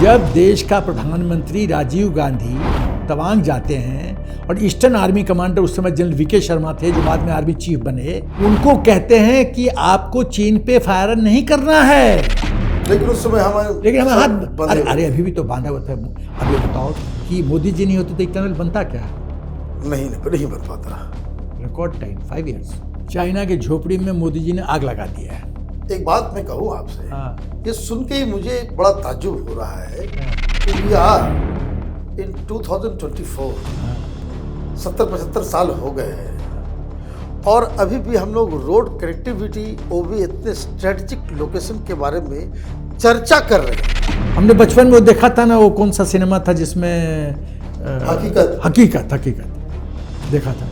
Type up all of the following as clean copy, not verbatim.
जब देश का प्रधानमंत्री राजीव गांधी तवांग जाते हैं और ईस्टर्न आर्मी कमांडर उस समय जनरल वीके शर्मा थे जो बाद में आर्मी चीफ बने, उनको कहते हैं कि आपको चीन पे फायर नहीं करना है। लेकिन उस समय हमें हाथ अरे अभी भी तो बांधा हुआ था। अब ये बताओ कि मोदी जी नहीं होते तो टनल बनता क्या? नहीं बन पाता। Record time 5 years. चाइना के झोपड़ी में मोदी जी ने आग लगा दिया है। एक बात मैं कहूँ आपसे, ये सुन के ही मुझे बड़ा ताज्जुब हो रहा है कि वी आर इन 2024, 70-75 साल हो गए हैं और अभी भी हम लोग रोड कनेक्टिविटी वो भी इतने स्ट्रेटेजिक लोकेशन के बारे में चर्चा कर रहे हैं। हमने बचपन में वो देखा था ना, वो कौन सा सिनेमा था जिसमें हकीकत देखा था,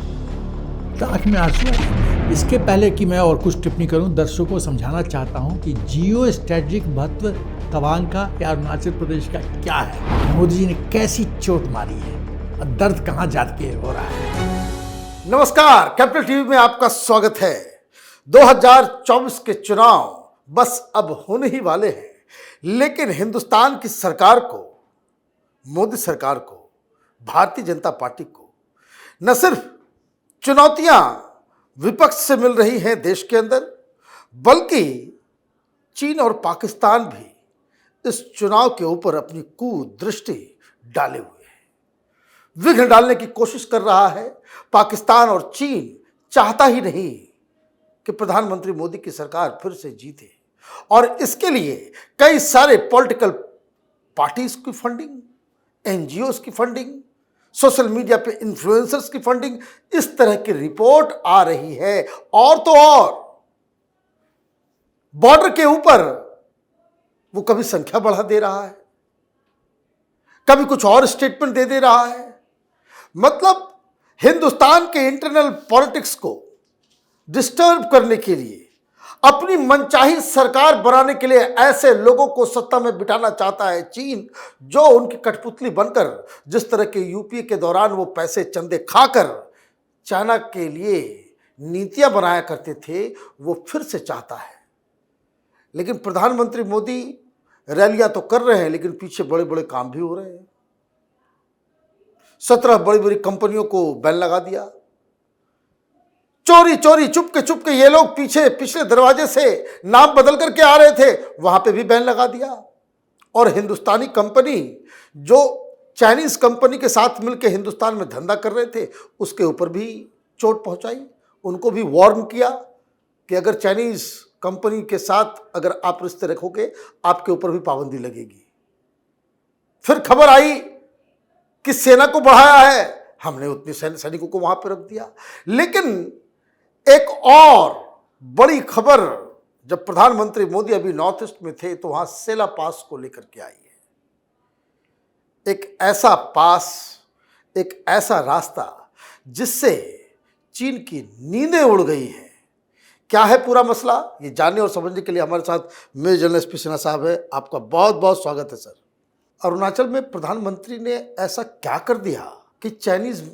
तो आँख में आंसू आए। इसके पहले कि मैं और कुछ टिप्पणी करूं, दर्शकों को समझाना चाहता हूं कि जियो स्ट्रेटेजिक महत्व तवांग का या अरुणाचल प्रदेश का क्या है, मोदी जी ने कैसी चोट मारी है और दर्द कहां जाके हो रहा है। नमस्कार, कैपिटल टीवी में आपका स्वागत है। 2024 के चुनाव बस अब होने ही वाले हैं, लेकिन हिंदुस्तान की सरकार को, मोदी सरकार को, भारतीय जनता पार्टी को न सिर्फ चुनौतियां विपक्ष से मिल रही हैं देश के अंदर, बल्कि चीन और पाकिस्तान भी इस चुनाव के ऊपर अपनी कुदृष्टि डाले हुए हैं, विघ्न डालने की कोशिश कर रहा है। पाकिस्तान और चीन चाहता ही नहीं कि प्रधानमंत्री मोदी की सरकार फिर से जीते और इसके लिए कई सारे पॉलिटिकल पार्टीज की फंडिंग, एनजीओज की फंडिंग, सोशल मीडिया पे इन्फ्लुएंसर्स की फंडिंग, इस तरह की रिपोर्ट आ रही है। और तो और बॉर्डर के ऊपर वो कभी संख्या बढ़ा दे रहा है, कभी कुछ और स्टेटमेंट दे रहा है। मतलब हिंदुस्तान के इंटरनल पॉलिटिक्स को डिस्टर्ब करने के लिए, अपनी मनचाही सरकार बनाने के लिए ऐसे लोगों को सत्ता में बिठाना चाहता है चीन, जो उनकी कठपुतली बनकर जिस तरह के यूपीए के दौरान वो पैसे चंदे खाकर चाइना के लिए नीतियां बनाया करते थे, वो फिर से चाहता है। लेकिन प्रधानमंत्री मोदी रैलियां तो कर रहे हैं, लेकिन पीछे बड़े बड़े काम भी हो रहे हैं। 17 बड़ी बड़ी कंपनियों को बैन लगा दिया। चोरी चुपके ये लोग पीछे पिछले दरवाजे से नाम बदल करके आ रहे थे, वहां पे भी बैन लगा दिया। और हिंदुस्तानी कंपनी जो चाइनीज कंपनी के साथ मिलकर हिंदुस्तान में धंधा कर रहे थे, उसके ऊपर भी चोट पहुंचाई। उनको भी वार्न किया कि अगर चाइनीज कंपनी के साथ अगर आप रिश्ते रखोगे, आपके ऊपर भी पाबंदी लगेगी। फिर खबर आई कि सेना को बढ़ाया है, हमने उतने सैनिकों को वहां पर रख दिया। लेकिन एक और बड़ी खबर, जब प्रधानमंत्री मोदी अभी नॉर्थ ईस्ट में थे तो वहां सेला पास को लेकर के आई है। एक ऐसा पास, एक ऐसा रास्ता जिससे चीन की नींदें उड़ गई हैं। क्या है पूरा मसला, ये जानने और समझने के लिए हमारे साथ मेजर जनरल एसपी सिन्हा साहब है। आपका बहुत बहुत स्वागत है सर। अरुणाचल में प्रधानमंत्री ने ऐसा क्या कर दिया कि चाइनीज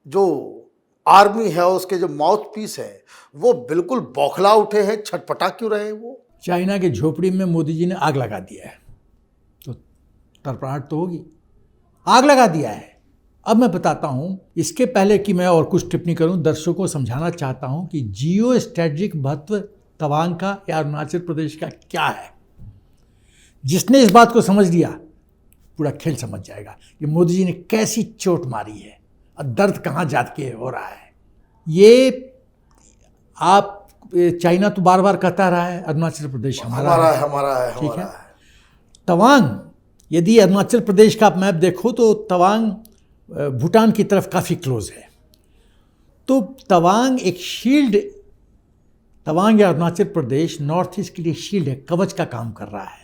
जो आर्मी है, उसके जो माउथ पीस है, वो बिल्कुल बौखला उठे हैं, छटपटा क्यों रहे हैं वो? चाइना के झोपड़ी में मोदी जी ने आग लगा दिया है, तो तड़पड़ाहट तो होगी। आग लगा दिया है। अब मैं बताता हूं, इसके पहले कि मैं और कुछ टिप्पणी करूं, दर्शकों को समझाना चाहता हूं कि जियो स्ट्रेटेजिक महत्व तवांग का या अरुणाचल प्रदेश का क्या है। जिसने इस बात को समझ लिया, पूरा खेल समझ जाएगा कि मोदी जी ने कैसी चोट मारी है और दर्द कहाँ जाके हो रहा है। ये आप, चाइना तो बार बार कहता रहा है अरुणाचल प्रदेश हमारा है, ठीक है। तवांग, यदि अरुणाचल प्रदेश का आप मैप देखो तो तवांग भूटान की तरफ काफ़ी क्लोज है। तो तवांग एक शील्ड, तवांग या अरुणाचल प्रदेश नॉर्थ ईस्ट के लिए शील्ड है, कवच का काम कर रहा है।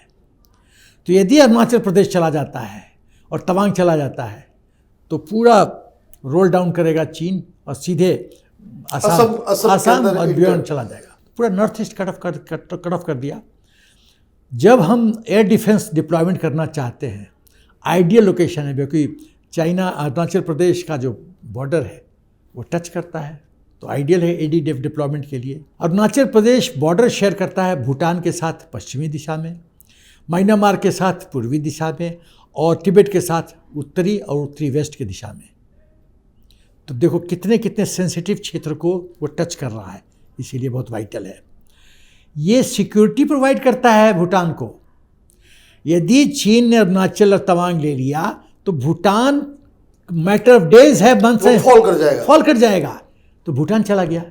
तो यदि अरुणाचल प्रदेश चला जाता है और तवांग चला जाता है तो पूरा रोल डाउन करेगा चीन और सीधे असम और बियॉन्ड चला जाएगा। पूरा नॉर्थ ईस्ट कट ऑफ कर दिया। जब हम एयर डिफेंस डिप्लॉयमेंट करना चाहते हैं, आइडियल लोकेशन है, क्योंकि चाइना अरुणाचल प्रदेश का जो बॉर्डर है वो टच करता है, तो आइडियल है एडी डिप्लॉयमेंट के लिए। अरुणाचल प्रदेश बॉर्डर शेयर करता है भूटान के साथ पश्चिमी दिशा में। म्यांमार के साथ पूर्वी दिशा में और तिब्बत के साथ उत्तरी और उत्तरी वेस्ट की दिशा में। तो देखो कितने कितने सेंसिटिव क्षेत्र को वो टच कर रहा है, इसीलिए बहुत वाइटल है। ये सिक्योरिटी प्रोवाइड करता है भूटान को। यदि चीन ने अरुणाचल और तवांग ले लिया तो भूटान मैटर ऑफ डेज है, मंथ से फॉल कर जाएगा। तो भूटान चला गया,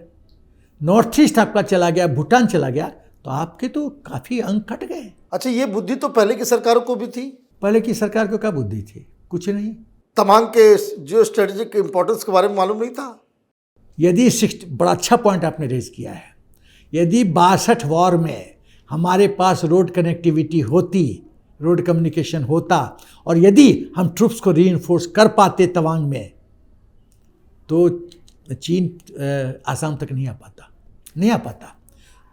नॉर्थ ईस्ट आपका चला गया, भूटान चला गया, तो आपके तो काफ़ी अंक कट गए। अच्छा, ये बुद्धि तो पहले की सरकारों को भी थी। पहले की सरकार को क्या बुद्धि थी? कुछ नहीं। तमांग के जियो स्ट्रेटेजिक इंपॉर्टेंस के बारे में मालूम नहीं था। यदि बड़ा अच्छा पॉइंट आपने रेज किया है। यदि 62 वॉर में हमारे पास रोड कनेक्टिविटी होती, रोड कम्युनिकेशन होता, और यदि हम ट्रूप्स को रीइंफोर्स कर पाते तवांग में, तो चीन आसाम तक नहीं आ पाता।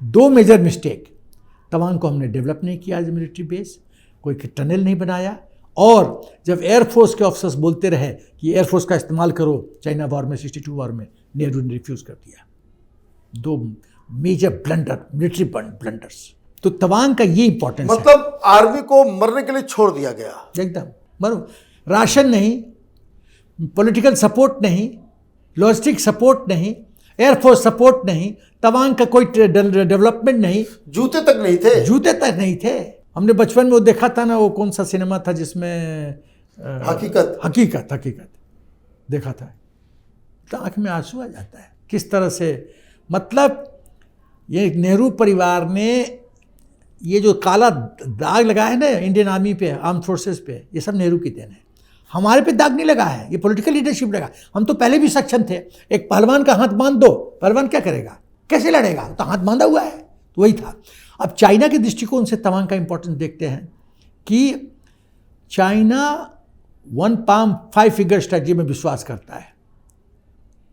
2 मेजर मिस्टेक। तवांग को हमने डेवलप नहीं किया एज मिलिट्री बेस, कोई टनल नहीं बनाया, और जब एयरफोर्स के ऑफिसर्स बोलते रहे कि एयरफोर्स का इस्तेमाल करो चाइना वॉर में, 62 वॉर में, नेहरू ने रिफ्यूज़ कर दिया। 2 मेजर ब्लंडर, मिलिट्री ब्लंडर्स। तो तवांग का ये इंपॉर्टेंस है। मतलब आर्मी को मरने के लिए छोड़ दिया गया एकदम। मरो, राशन नहीं, पॉलिटिकल सपोर्ट नहीं, लॉजिस्टिक सपोर्ट नहीं, एयरफोर्स सपोर्ट नहीं, तवांग का कोई डेवलपमेंट नहीं, जूते तक नहीं थे। हमने बचपन में वो देखा था ना, वो कौन सा सिनेमा था जिसमें हकीकत देखा था, तो आंख में आंसू आ जाता है किस तरह से। मतलब ये नेहरू परिवार ने ये जो काला दाग लगाया है ना इंडियन आर्मी पे, आर्म फोर्सेस पे, ये सब नेहरू की देन है। हमारे पे दाग नहीं लगा है, ये पॉलिटिकल लीडरशिप लगा। हम तो पहले भी सक्षम थे। एक पहलवान का हाथ बांध दो, पहलवान क्या करेगा, कैसे लड़ेगा, तो हाथ बांधा हुआ है, तो वही था। अब चाइना के दृष्टिकोण से तवांग का इंपॉर्टेंस देखते हैं कि चाइना 1 पाम 5 फिंगर स्ट्रेटजी में विश्वास करता है।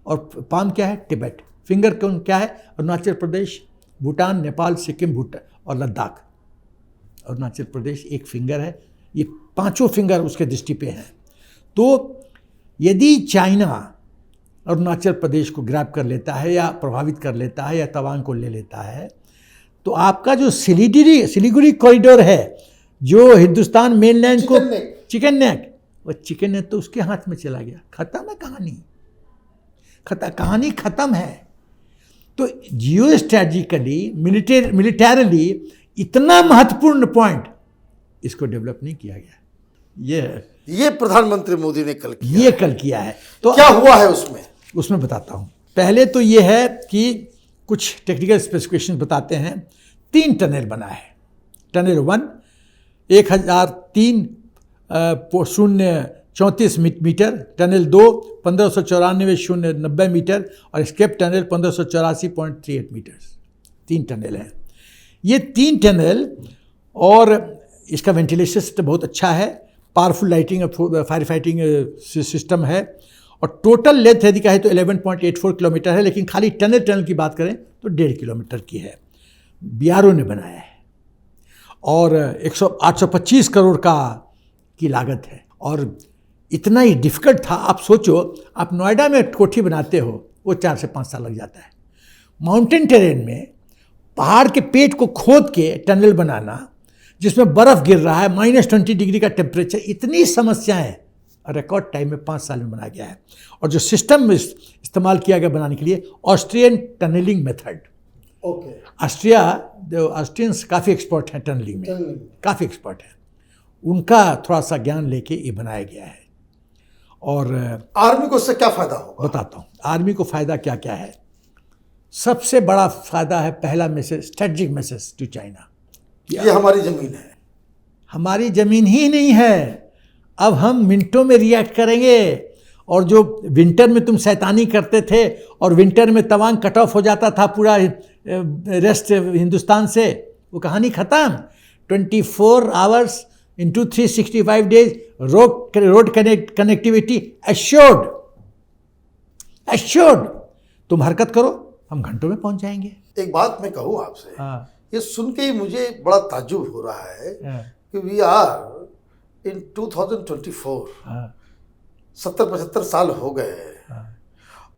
और पाम क्या है? तिब्बत। फिंगर कौन क्या है? अरुणाचल प्रदेश, भूटान, नेपाल, सिक्किम, भूटान और लद्दाख। अरुणाचल प्रदेश एक फिंगर है, ये 5 फिंगर उसके दृष्टि पे हैं। तो यदि चाइना अरुणाचल प्रदेश को ग्रैब कर लेता है या प्रभावित कर लेता है या तवांग को ले लेता है, तो आपका जो सिलीगुड़ी कॉरिडोर है, जो हिंदुस्तान मेनलैंड को चिकन नेक, वो चिकन नेक तो उसके हाथ में चला गया। खत्म है कहानी, कहानी खत्म है। तो जियो स्ट्रेटजिकली, मिलिटरली इतना महत्वपूर्ण पॉइंट इसको डेवलप नहीं किया गया। ये प्रधानमंत्री मोदी ने कल किया है। तो क्या हुआ है उसमें बताता हूँ। पहले तो ये है कि कुछ टेक्निकल स्पेसिफिकेशन बताते हैं। 3 टनल बना है। टनल 1 1003.034 मीटर, टनल 2 1594.090 मीटर और स्केप टनल 1584.38 मीटर। 3 टनल हैं ये। 3 टनल और इसका वेंटिलेशन सिस्टम बहुत अच्छा है, पावरफुल लाइटिंग और फायर फाइटिंग सिस्टम है, और टोटल लेंथ यदि कहे तो 11.84 किलोमीटर है, लेकिन खाली टनल की बात करें तो 1.5 किलोमीटर की है। BRO ने बनाया है और 825 करोड़ की लागत है। और इतना ही डिफ़िकल्ट था। आप सोचो, आप नोएडा में कोठी बनाते हो, वो 4 से 5 साल लग जाता है। माउंटेन टेरेन में पहाड़ के पेट को खोद के टनल बनाना, जिसमें बर्फ़ गिर रहा है, -20 डिग्री का टेम्परेचर, इतनी समस्याएं रिकॉर्ड टाइम में 5 साल में बनाया गया है। और जो सिस्टम इस्तेमाल किया गया बनाने के लिए, ऑस्ट्रियन टनलिंग मेथड। ऑस्ट्रियंस काफ़ी एक्सपर्ट हैं टनलिंग में, काफ़ी एक्सपर्ट हैं। उनका थोड़ा सा ज्ञान लेके ये बनाया गया है। और आर्मी को इससे क्या फ़ायदा होगा? बताता हूँ आर्मी को फ़ायदा क्या क्या है। सबसे बड़ा फ़ायदा है, पहला message, strategic message to China, ये हमारी ज़मीन है। हमारी ज़मीन ही नहीं है, अब हम मिनटों में रिएक्ट करेंगे। और जो विंटर में तुम शैतानी करते थे और विंटर में तवांग कट ऑफ हो जाता था पूरा रेस्ट हिंदुस्तान से, वो कहानी ख़त्म। 24 hours into 365 days road connectivity assured. तुम हरकत करो, हम घंटों में पहुंच जाएंगे। एक बात मैं कहूँ आपसे, ये सुन के ही मुझे बड़ा ताज्जुब हो रहा है कि वी आर इन 2024, 70-75 साल हो गए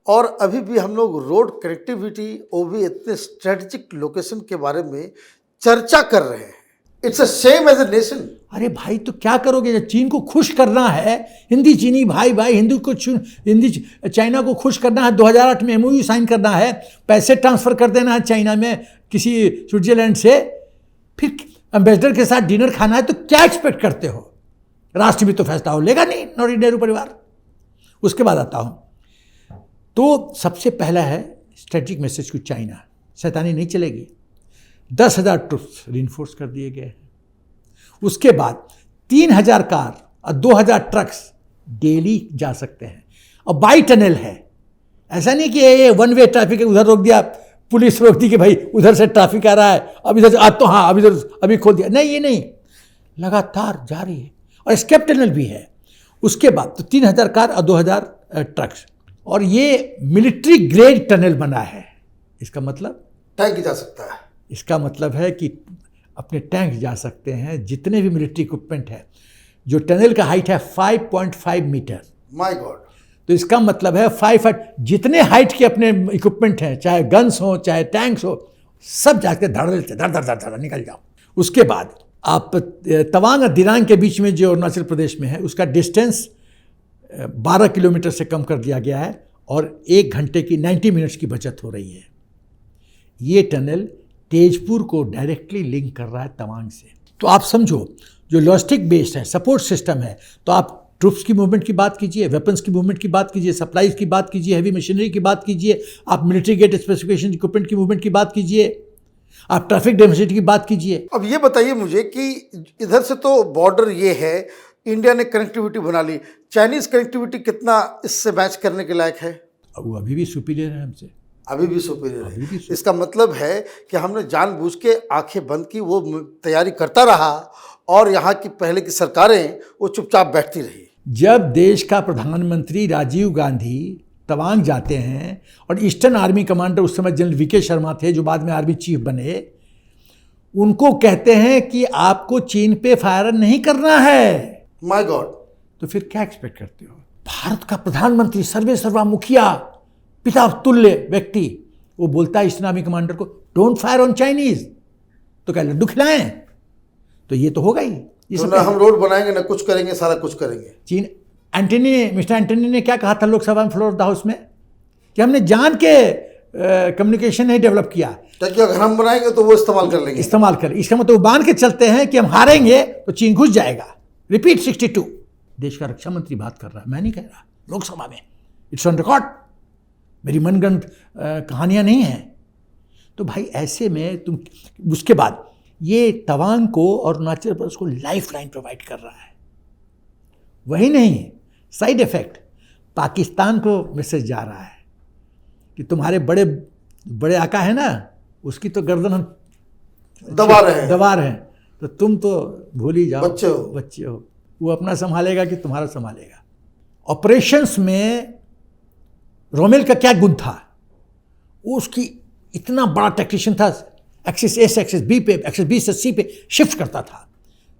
और अभी भी हम लोग रोड कनेक्टिविटी, वो भी इतने स्ट्रेटजिक लोकेशन के बारे में चर्चा कर रहे हैं। It's a shame as a nation. अरे भाई तो क्या करोगे जब चीन को खुश करना है, हिंदी चीनी भाई भाई हिंदी चाइना को खुश करना है, 2008 में MOU साइन करना है, पैसे ट्रांसफर कर देना है चाइना में किसी स्विट्जरलैंड से, फिर एम्बेसडर के साथ डिनर खाना है, तो क्या एक्सपेक्ट करते हो? राष्ट्र भी तो फैसला हो लेगा नहीं, नॉर्डिक नेहरू परिवार। उसके बाद आता हूँ, तो सबसे पहला है स्ट्रेटेजिक मैसेज टू चाइना, शैतानी नहीं चलेगी। 10,000 ट्रुप्स रिइंफोर्स कर दिए गए हैं। उसके बाद 3,000 कार और 2,000 ट्रक्स डेली जा सकते हैं, और बाई टनल है। ऐसा नहीं कि ये वन वे ट्रैफिक है, उधर रोक दिया, पुलिस रोक दी कि भाई उधर से ट्रैफिक आ रहा है, अब इधर से अब तो हाँ अभी खोल दिया, नहीं, ये नहीं, लगातार जारी है। और स्केप टनल भी है। उसके बाद तो 3,000 कार और 2,000 ट्रक्स, और ये मिलिट्री ग्रेड टनल बना है। इसका मतलब टैंक जा सकता है। इसका मतलब है कि अपने टैंक जा सकते हैं, जितने भी मिलिट्री इक्विपमेंट है। जो टनल का हाइट है 5.5 मीटर। My God. तो इसका मतलब है 5 फीट, जितने हाइट के अपने इक्विपमेंट हैं, चाहे गन्स हो चाहे टैंक्स हो, सब जाके धड़ निकल जाओ। उसके बाद आप तवांग और दिरांग के बीच में जो अरुणाचल प्रदेश में है, उसका डिस्टेंस 12 किलोमीटर से कम कर दिया गया है, और 1 घंटे की 90 मिनट्स की बचत हो रही है। ये टनल तेजपुर को डायरेक्टली लिंक कर रहा है तवांग से। तो आप समझो, जो लॉजिस्टिक बेस्ड है, सपोर्ट सिस्टम है, तो आप ट्रुप्स की मूवमेंट की बात कीजिए, वेपन्स की मूवमेंट की बात कीजिए, सप्लाईज की बात कीजिए, हैवी मशीनरी की बात कीजिए, आप मिलिट्री गेट स्पेसिफिकेशन इक्विपमेंट की मूवमेंट की बात कीजिए, आप ट्रैफिक डेंसिटी की बात कीजिए। अब ये बताइए मुझे कि इधर से तो बॉर्डर ये है, इंडिया ने कनेक्टिविटी बना ली, चाइनीज कनेक्टिविटी कितना इससे मैच करने के लायक है? वो अभी भी सुपीरियर है हमसे, अभी भी सुपीरियर है। इसका मतलब है कि हमने जानबूझ के आंखें बंद की, वो तैयारी करता रहा, और यहाँ की पहले की सरकारें वो चुपचाप बैठती रही। जब देश का प्रधानमंत्री राजीव गांधी तवांग जाते हैं, और ईस्टर्न आर्मी कमांडर उस समय जनरल VK शर्मा थे, जो बाद में आर्मी चीफ बने, उनको कहते हैं कि आपको चीन पे फायर नहीं करना है। My God. तो फिर क्या एक्सपेक्ट करते हो? भारत का प्रधानमंत्री, सर्वे सर्वा मुखिया, पिता तुल्य व्यक्ति, वो बोलता है ईस्टर्न आर्मी कमांडर को डोंट फायर ऑन चाइनीज, तो क्या लड्डू खिलाएं? तो ये तो होगा ही। तो ना हम रोड बनाएंगे ना कुछ करेंगे, सारा कुछ करेंगे। चीन मिस्टर एंटनी ने क्या कहा था लोकसभा में, फ्लोर ऑफ द हाउस में, कि हमने जान के कम्युनिकेशन नहीं डेवलप किया, ताकि अगर हम बनाएंगे तो वो इस्तेमाल कर लेंगे। इसका मतलब वो बांध के चलते हैं कि हम हारेंगे तो चीन घुस जाएगा। रिपीट 62। देश का रक्षा मंत्री बात कर रहा है, मैं नहीं कह रहा, लोकसभा में, इट्स ऑन रिकॉर्ड, मेरी मनगढ़ंत कहानियां नहीं हैं। तो भाई ऐसे में तुम, उसके बाद ये तवांग को और अरुणाचल प्रदेश को लाइफ लाइन प्रोवाइड कर रहा है। वही नहीं, साइड इफेक्ट, पाकिस्तान को मैसेज जा रहा है कि तुम्हारे बड़े बड़े आका है ना, उसकी तो गर्दन हम दबा रहे हैं, तो तुम तो भूल ही जाओ, बच्चे हो। वो अपना संभालेगा कि तुम्हारा संभालेगा। ऑपरेशंस में रोमेल का क्या गुण था? वो उसकी इतना बड़ा टेक्नीशियन था, एक्सिस A से एक्सिस B पे, एक्सिस B से C पे शिफ्ट करता था,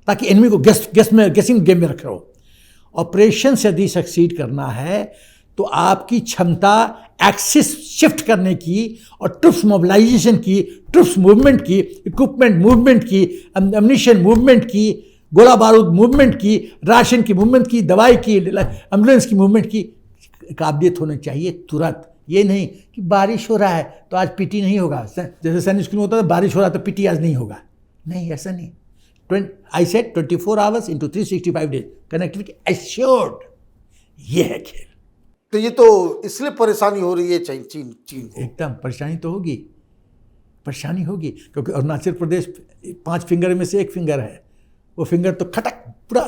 ताकि एनिमी को गेसिंग गेम में रख रहो। ऑपरेशन से यदि सक्सीड करना है तो आपकी क्षमता एक्सिस शिफ्ट करने की, और ट्रुप्स मोबिलाइजेशन की, ट्रुप्स मूवमेंट की, इक्विपमेंट मूवमेंट की, एम्युनिशन मूवमेंट की, गोला बारूद मूवमेंट की, राशन की मूवमेंट की, दवाई की, एम्बुलेंस की मूवमेंट की काबिलियत होनी चाहिए तुरंत। ये नहीं कि बारिश हो रहा है तो आज पीटी नहीं होगा, जैसे सैनिक स्कूल में होता है बारिश हो रहा है तो पीटी आज नहीं होगा। नहीं, ऐसा नहीं। I said 24 hours into 365 days connectivity assured. ये है खेल। तो ये तो इसलिए परेशानी हो रही है चीन को। एकदम परेशानी तो होगी, परेशानी होगी, क्योंकि अरुणाचल प्रदेश 5 फिंगर में से एक फिंगर है। वो फिंगर तो खटक पूरा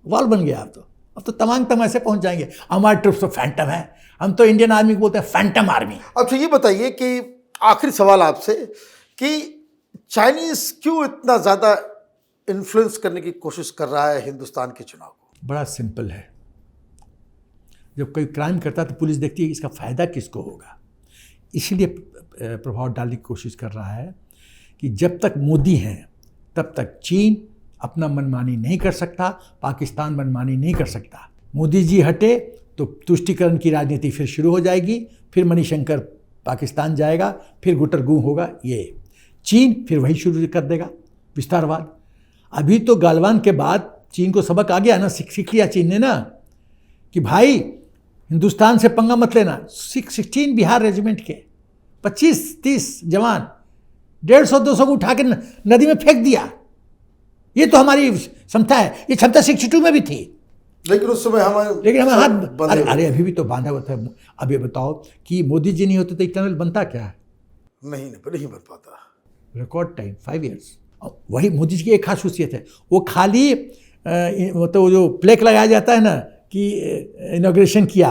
वॉल बन गया। अब तो तमाम ऐसे पहुंच जाएंगे। हमारे ट्रुप्स तो फैंटम है, हम तो इंडियन आर्मी को बोलते हैं फैंटम आर्मी। अच्छा ये बताइए कि आखिरी सवाल आपसे, कि चाइनीज क्यों इतना ज़्यादा इन्फ्लुएंस करने की कोशिश कर रहा है हिंदुस्तान के चुनाव को? बड़ा सिंपल है। जब कोई क्राइम करता है तो पुलिस देखती है इसका फ़ायदा किसको होगा, इसलिए प्रभाव डालने की कोशिश कर रहा है कि जब तक मोदी हैं तब तक चीन अपना मनमानी नहीं कर सकता, पाकिस्तान मनमानी नहीं कर सकता। मोदी जी हटे तो तुष्टीकरण की राजनीति फिर शुरू हो जाएगी, फिर मणिशंकर पाकिस्तान जाएगा, फिर गुटरगू होगा ये चीन, फिर वही शुरू कर देगा विस्तारवाद। अभी तो गालवान के बाद चीन को सबक आ गया ना, सीख लिया चीन ने ना कि भाई हिंदुस्तान से पंगा मत लेना। 16 बिहार रेजिमेंट के 25-30 जवान 150-200 को उठा के नदी में फेंक दिया। ये तो हमारी क्षमता है, ये क्षमता 62 में भी थी, लेकिन उस समय हमें हाथ अरे अभी भी तो बांधा हुआ था। अब ये बताओ कि मोदी जी नहीं होते तो टनल बनता क्या है? नहीं बन पाता। Record time 5 years. वही मोदी जी की एक खास खासियत है, वो खाली मतलब वो जो प्लेक लगाया जाता है ना कि इनॉग्रेशन किया,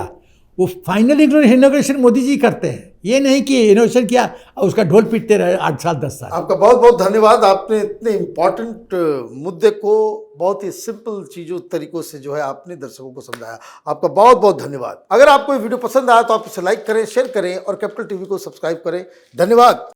वो फाइनल इनॉग्रेशन मोदी जी करते हैं। ये नहीं कि इनोवेशन किया और उसका ढोल पीटते रहे 8 साल 10 साल। आपका बहुत बहुत धन्यवाद। आपने इतने इम्पोर्टेंट मुद्दे को बहुत ही सिंपल चीज़ों तरीकों से जो है आपने दर्शकों को समझाया। आपका बहुत बहुत धन्यवाद। अगर आपको ये वीडियो पसंद आया तो आप इसे लाइक करें, शेयर करें और कैपिटल टीवी को सब्सक्राइब करें। धन्यवाद।